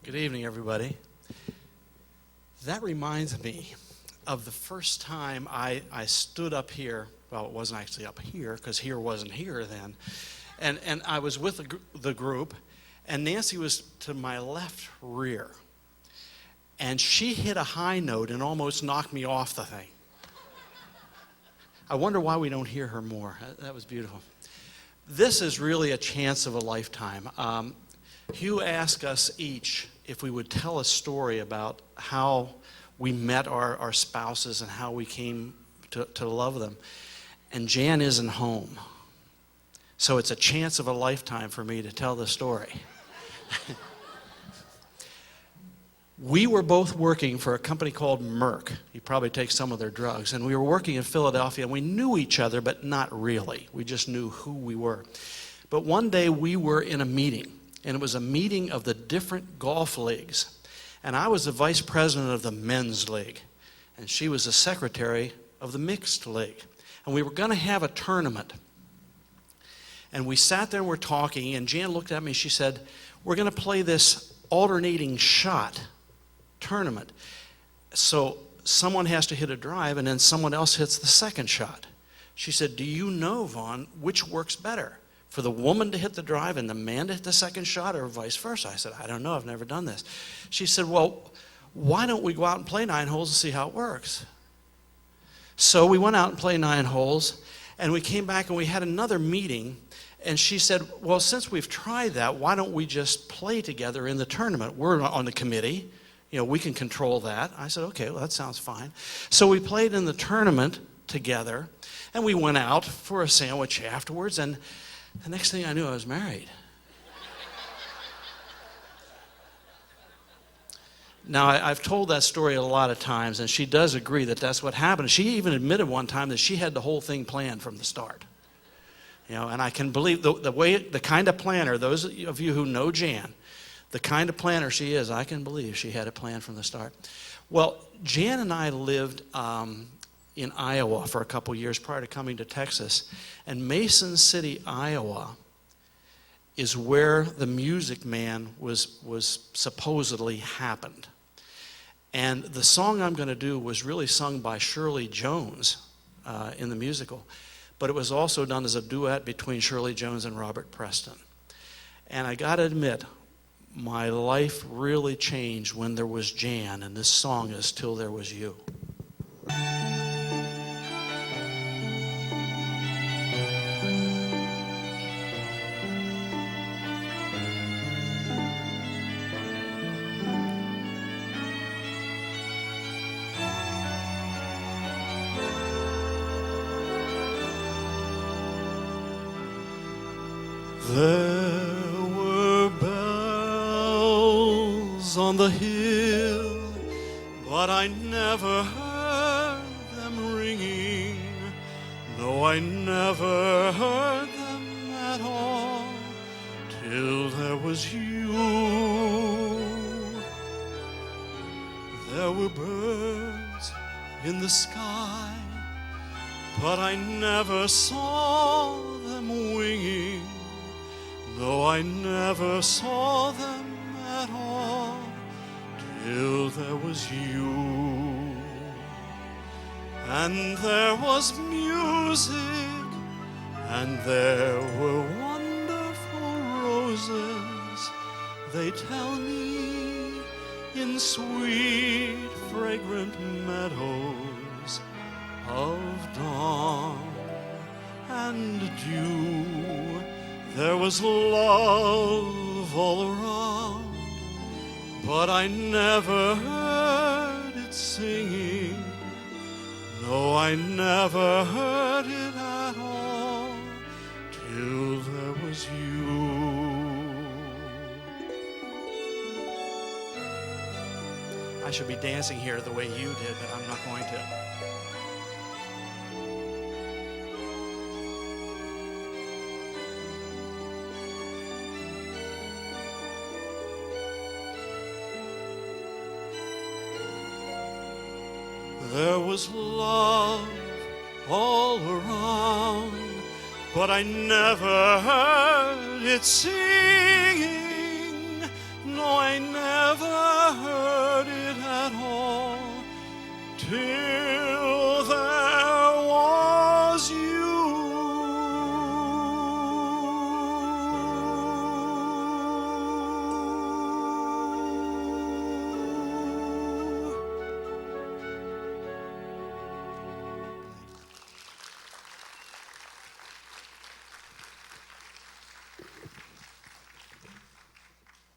Good evening, everybody. That reminds me of the first time I stood up here. Well, it wasn't actually up here, because here wasn't here then. And I was with the group, and Nancy was to my left rear. And she hit a high note and almost knocked me off the thing. I wonder why we don't hear her more. That was beautiful. This is really a chance of a lifetime. Hugh asked us each if we would tell a story about how we met our spouses and how we came to love them. And Jan isn't home. So it's a chance of a lifetime for me to tell the story. We were both working for a company called Merck. You probably take some of their drugs. And we were working in Philadelphia, and we knew each other, but not really. We just knew who we were. But one day we were in a meeting, and it was a meeting of the different golf leagues. And I was the vice president of the men's league, and she was the secretary of the mixed league. And we were going to have a tournament. And we sat there and we're talking, and Jan looked at me, she said, "We're going to play this alternating shot tournament. So someone has to hit a drive, and then someone else hits the second shot." She said, "Do you know, Vaughn, which works better? For the woman to hit the drive and the man to hit the second shot, or vice versa?" I said, "I don't know, I've never done this." She said, "Well, why don't we go out and play 9 holes and see how it works?" So we went out and played 9 holes, and we came back and we had another meeting, and she said, "Well, since we've tried that, why don't we just play together in the tournament? We're on the committee. You know, we can control that." I said, "Okay, well, that sounds fine." So we played in the tournament together, and we went out for a sandwich afterwards, and the next thing I knew, I was married. Now, I've told that story a lot of times, and she does agree that that's what happened. She even admitted one time that she had the whole thing planned from the start. You know, and I can believe the kind of planner, those of you who know Jan, the kind of planner she is, I can believe she had it planned from the start. Well, Jan and I lived in Iowa for a couple years prior to coming to Texas. And Mason City, Iowa is where the Music Man was supposedly happened. And the song I'm going to do was really sung by Shirley Jones in the musical. But it was also done as a duet between Shirley Jones and Robert Preston. And I got to admit, my life really changed when there was Jan, and this song is "Till There Was You." There were bells on the hill, but I never heard them ringing. No, I never heard them at all, till there was you. There were birds in the sky, but I never saw them winging. No, I never saw them at all, till there was you. And there was music, and there were wonderful roses. They tell me in sweet, fragrant meadows of dawn and dew. There was love all around, but I never heard it singing. No, I never heard it at all, till there was you. I should be dancing here the way you did, but I'm not going to. There was love all around, but I never heard it singing. No, I never